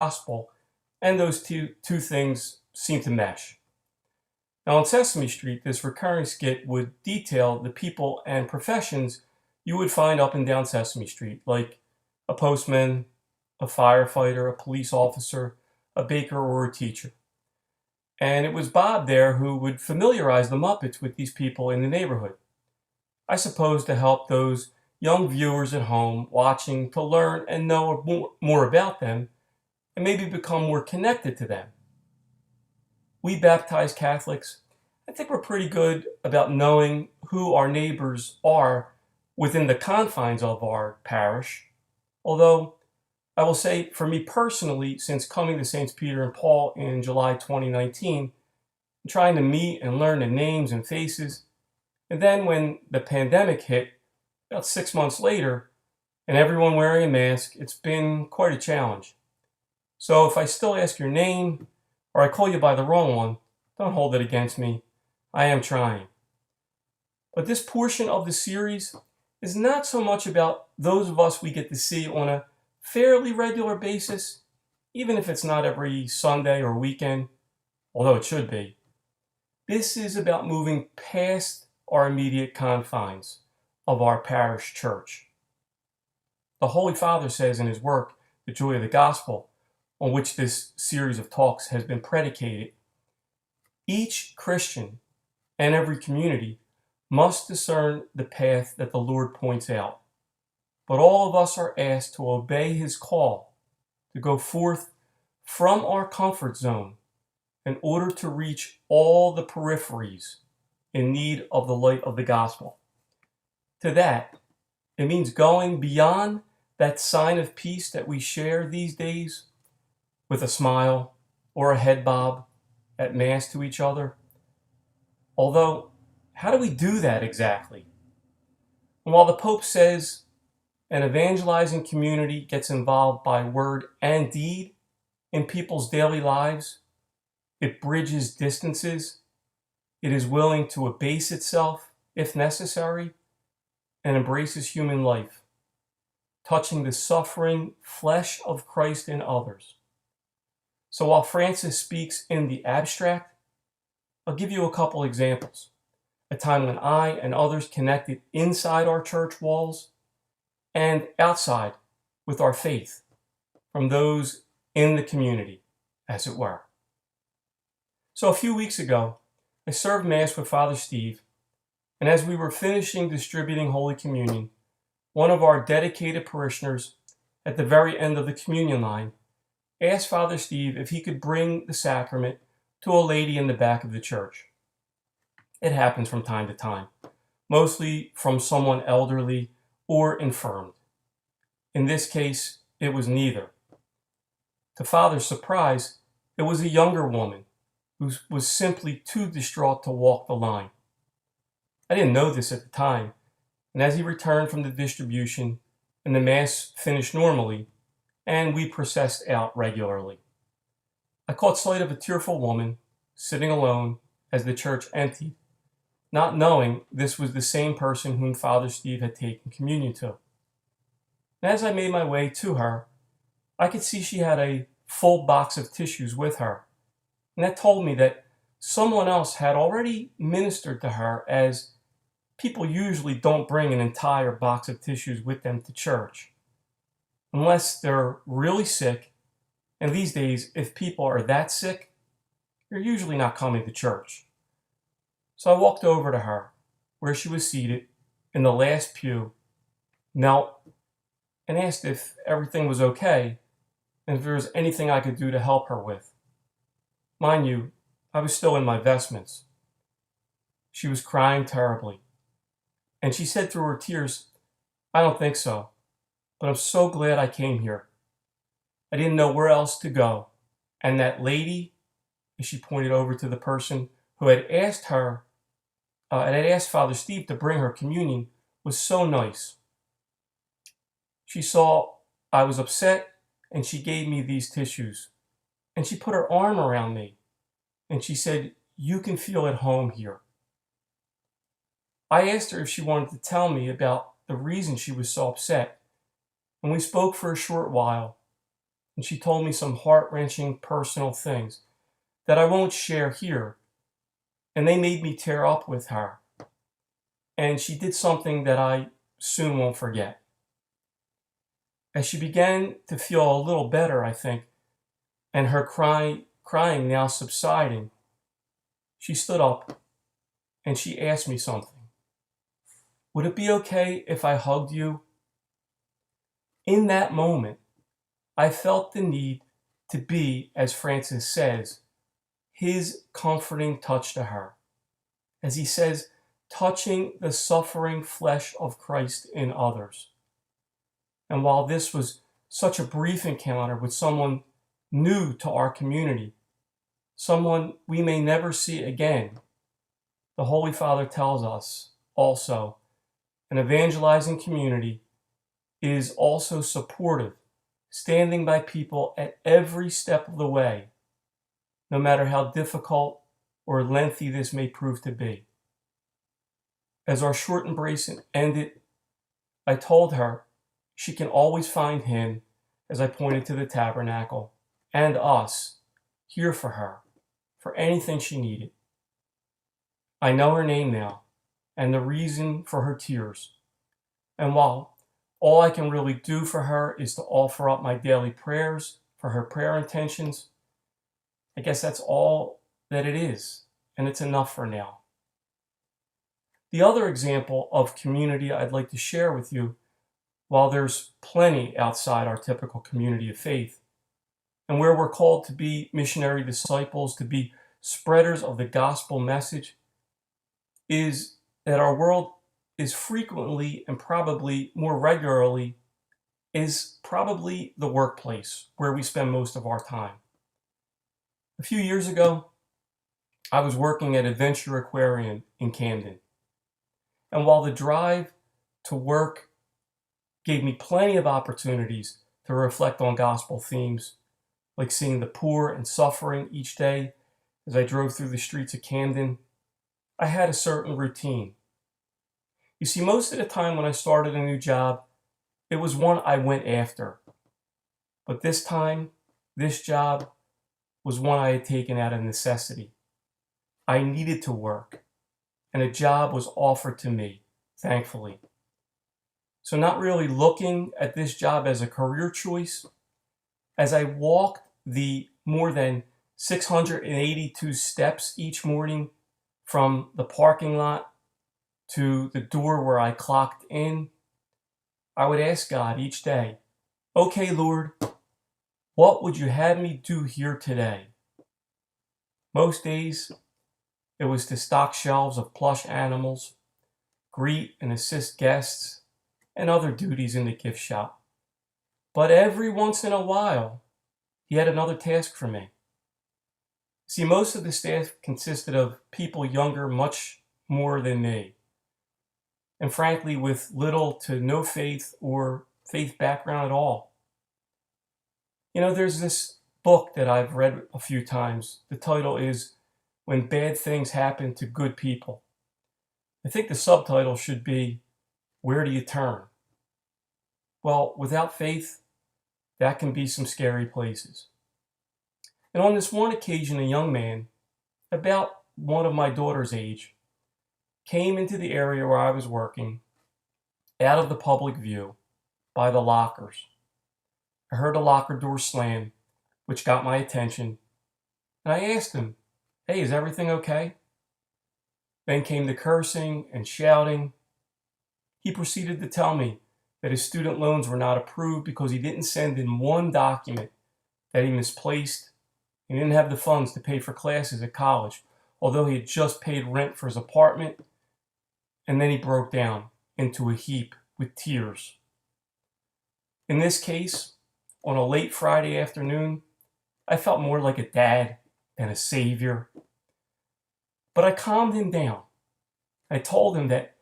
gospel, and those two things seem to mesh. Now, on Sesame Street, this recurring skit would detail the people and professions you would find up and down Sesame Street, like a postman, a firefighter, a police officer, a baker, or a teacher. And it was Bob there who would familiarize the Muppets with these people in the neighborhood. I suppose to help those young viewers at home watching to learn and know more about them and maybe become more connected to them. We baptized Catholics, I think we're pretty good about knowing who our neighbors are within the confines of our parish. Although I will say, for me personally, since coming to St. Peter and Paul in July 2019, trying to meet and learn the names and faces, and then when the pandemic hit, about 6 months later, and everyone wearing a mask, it's been quite a challenge. So if I still ask your name, or I call you by the wrong one, don't hold it against me. I am trying. But this portion of the series is not so much about those of us we get to see on a fairly regular basis, even if it's not every Sunday or weekend, although it should be. This is about moving past our immediate confines of our parish church. The Holy Father says in his work, The Joy of the Gospel, on which this series of talks has been predicated, each Christian and every community must discern the path that the Lord points out. But all of us are asked to obey his call, to go forth from our comfort zone in order to reach all the peripheries in need of the light of the gospel. To that, it means going beyond that sign of peace that we share these days with a smile or a head bob at Mass to each other. Although, how do we do that exactly? And while the Pope says an evangelizing community gets involved by word and deed in people's daily lives, it bridges distances, it is willing to abase itself if necessary, and embraces human life, touching the suffering flesh of Christ in others. So while Francis speaks in the abstract, I'll give you a couple examples. A time when I and others connected inside our church walls and outside with our faith from those in the community, as it were. So a few weeks ago, I served Mass with Father Steve, and as we were finishing distributing Holy Communion, one of our dedicated parishioners at the very end of the communion line asked Father Steve if he could bring the sacrament to a lady in the back of the church. It happens from time to time, mostly from someone elderly or infirmed. In this case, it was neither. To Father's surprise, it was a younger woman who was simply too distraught to walk the line. I didn't know this at the time, and as he returned from the distribution and the Mass finished normally, and we processed out regularly, I caught sight of a tearful woman sitting alone as the church emptied, not knowing this was the same person whom Father Steve had taken communion to. And as I made my way to her, I could see she had a full box of tissues with her, and that told me that someone else had already ministered to her, as people usually don't bring an entire box of tissues with them to church, unless they're really sick, and these days, if people are that sick, you're usually not coming to church. So I walked over to her, where she was seated in the last pew, knelt, and asked if everything was okay, and if there was anything I could do to help her with. Mind you, I was still in my vestments. She was crying terribly, and she said through her tears, "I don't think so, but I'm so glad I came here. I didn't know where else to go, and that lady," as she pointed over to the person who had asked her, and had asked Father Steve to bring her communion, was so nice. She saw I was upset, and she gave me these tissues, and she put her arm around me, and she said, "You can feel at home here." I asked her if she wanted to tell me about the reason she was so upset, and we spoke for a short while, and she told me some heart-wrenching personal things that I won't share here, and they made me tear up with her. And she did something that I soon won't forget. As she began to feel a little better, I think, and her crying now subsiding, she stood up and she asked me something. Would it be okay if I hugged you? In that moment, I felt the need to be, as Francis says, his comforting touch to her. As he says, touching the suffering flesh of Christ in others. And while this was such a brief encounter with someone new to our community, someone we may never see again, the Holy Father tells us also an evangelizing community is also supportive, standing by people at every step of the way, no matter how difficult or lengthy this may prove to be. As our short embrace ended, I told her she can always find him, as I pointed to the tabernacle, and us, here for her, for anything she needed. I know her name now, and the reason for her tears. And while all I can really do for her is to offer up my daily prayers for her prayer intentions, I guess that's all that it is, and it's enough for now. The other example of community I'd like to share with you, while there's plenty outside our typical community of faith, and where we're called to be missionary disciples, to be spreaders of the gospel message, is that our world is frequently and probably more regularly is probably the workplace where we spend most of our time. A few years ago, I was working at Adventure Aquarium in Camden. And while the drive to work gave me plenty of opportunities to reflect on gospel themes, like seeing the poor and suffering each day as I drove through the streets of Camden, I had a certain routine. You see, most of the time when I started a new job, it was one I went after. But this time, this job was one I had taken out of necessity. I needed to work, and a job was offered to me, thankfully. So not really looking at this job as a career choice, as I walked the more than 682 steps each morning from the parking lot to the door where I clocked in, I would ask God each day, okay, Lord, what would you have me do here today? Most days, it was to stock shelves of plush animals, greet and assist guests, and other duties in the gift shop. But every once in a while, he had another task for me. See, most of the staff consisted of people younger much more than me, and frankly, with little to no faith or faith background at all. You know, there's this book that I've read a few times. The title is When Bad Things Happen to Good People. I think the subtitle should be, Where Do You Turn? Well, without faith, that can be some scary places. And on this one occasion, a young man, about one of my daughter's age, came into the area where I was working, out of the public view, by the lockers. I heard a locker door slam, which got my attention, and I asked him, hey, is everything okay? Then came the cursing and shouting. He proceeded to tell me that his student loans were not approved because he didn't send in one document that he misplaced. He didn't have the funds to pay for classes at college, although he had just paid rent for his apartment. And then he broke down into a heap with tears. In this case, on a late Friday afternoon, I felt more like a dad than a savior. But I calmed him down. I told him that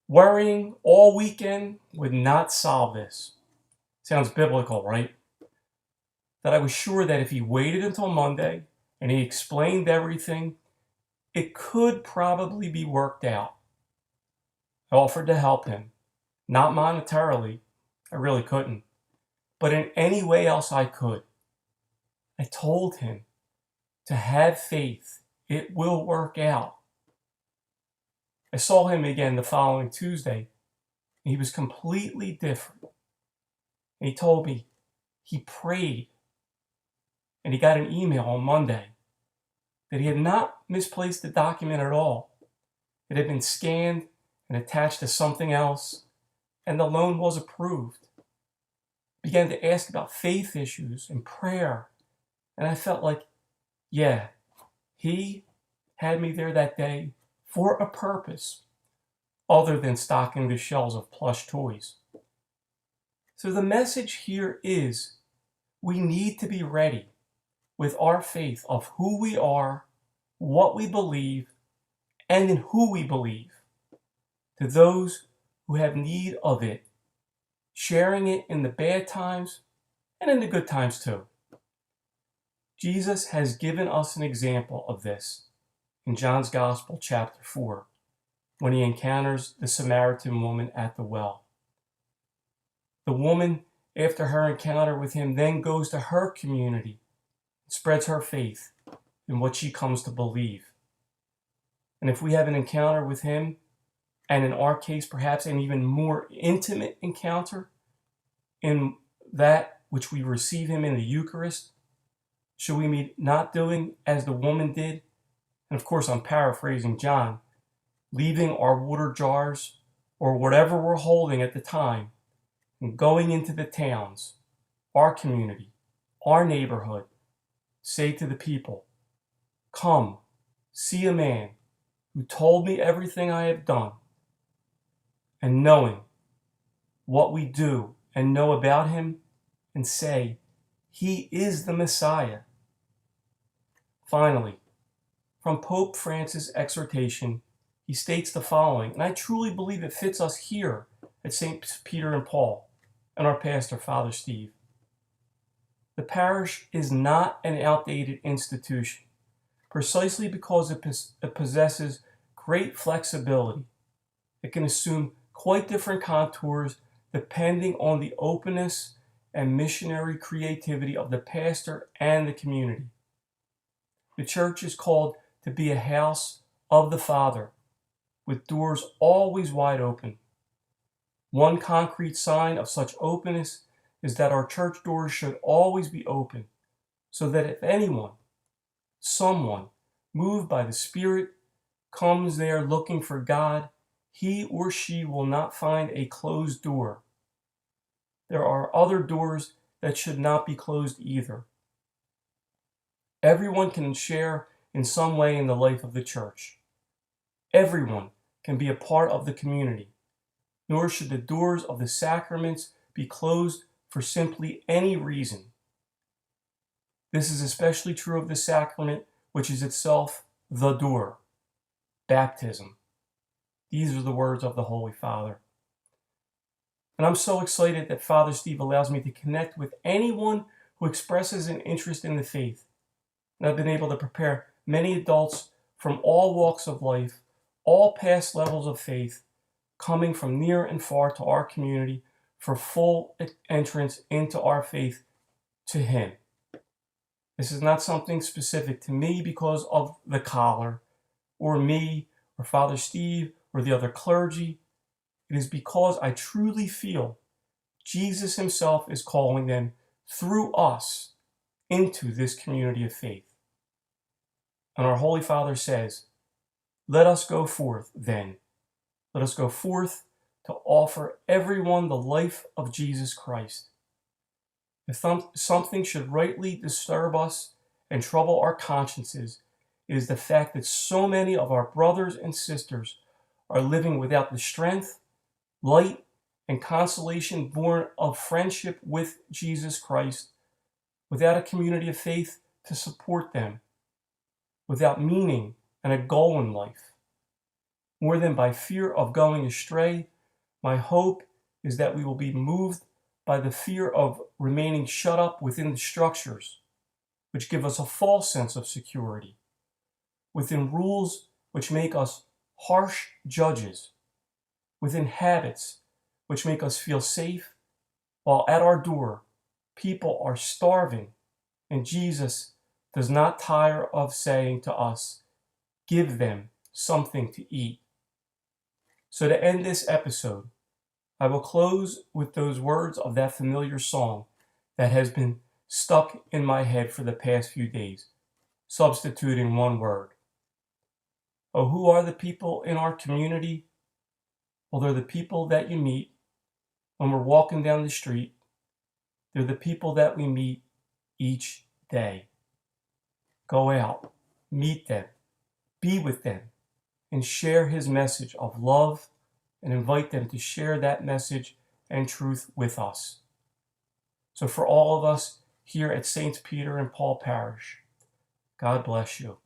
worrying all weekend would not solve this. Sounds biblical, right? That I was sure that if he waited until Monday and he explained everything, it could probably be worked out. I offered to help him, not monetarily, I really couldn't, but in any way else I could. I told him to have faith. It will work out. I saw him again the following Tuesday, and he was completely different. And he told me he prayed, and he got an email on Monday that he had not misplaced the document at all. It had been scanned and attached to something else, and the loan was approved. He began to ask about faith issues and prayer, and I felt like, yeah, he had me there that day for a purpose other than stocking the shelves of plush toys. So the message here is we need to be ready with our faith of who we are, what we believe, and in who we believe, to those who have need of it, sharing it in the bad times and in the good times too. Jesus has given us an example of this in John's Gospel, chapter 4, when he encounters the Samaritan woman at the well. The woman, after her encounter with him, then goes to her community and spreads her faith in what she comes to believe. And if we have an encounter with him, and in our case, perhaps an even more intimate encounter in that which we receive him in the Eucharist, should we be not doing as the woman did? And of course, I'm paraphrasing John, leaving our water jars or whatever we're holding at the time and going into the towns, our community, our neighborhood, say to the people, come, see a man who told me everything I have done, and knowing what we do and know about him, and say, he is the Messiah. Finally, from Pope Francis' exhortation, he states the following, and I truly believe it fits us here at St. Peter and Paul and our pastor, Father Steve. The parish is not an outdated institution, precisely because it possesses great flexibility. It can assume quite different contours depending on the openness and missionary creativity of the pastor and the community. The church is called to be a house of the Father, with doors always wide open. One concrete sign of such openness is that our church doors should always be open, so that if anyone, someone, moved by the Spirit, comes there looking for God, he or she will not find a closed door. There are other doors that should not be closed either. Everyone can share in some way in the life of the church. Everyone can be a part of the community, nor should the doors of the sacraments be closed for simply any reason. This is especially true of the sacrament, which is itself the door, baptism. These are the words of the Holy Father. And I'm so excited that Father Steve allows me to connect with anyone who expresses an interest in the faith. And I've been able to prepare many adults from all walks of life, all past levels of faith, coming from near and far to our community for full entrance into our faith to him. This is not something specific to me because of the collar, or me, or Father Steve, or the other clergy. It is because I truly feel Jesus himself is calling them through us into this community of faith. And our Holy Father says, let us go forth then. Let us go forth to offer everyone the life of Jesus Christ. If something should rightly disturb us and trouble our consciences, it is the fact that so many of our brothers and sisters are living without the strength, light, and consolation born of friendship with Jesus Christ, without a community of faith to support them, without meaning and a goal in life. More than by fear of going astray, my hope is that we will be moved by the fear of remaining shut up within the structures, which give us a false sense of security, within rules which make us harsh judges, within habits which make us feel safe, while at our door people are starving, and Jesus does not tire of saying to us, give them something to eat. So to end this episode, I will close with those words of that familiar song that has been stuck in my head for the past few days, substituting one word. Oh, who are the people in our community? Well, they're the people that you meet when we're walking down the street. They're the people that we meet each day. Go out, meet them, be with them, and share his message of love, and invite them to share that message and truth with us. So for all of us here at St. Peter and Paul Parish, God bless you.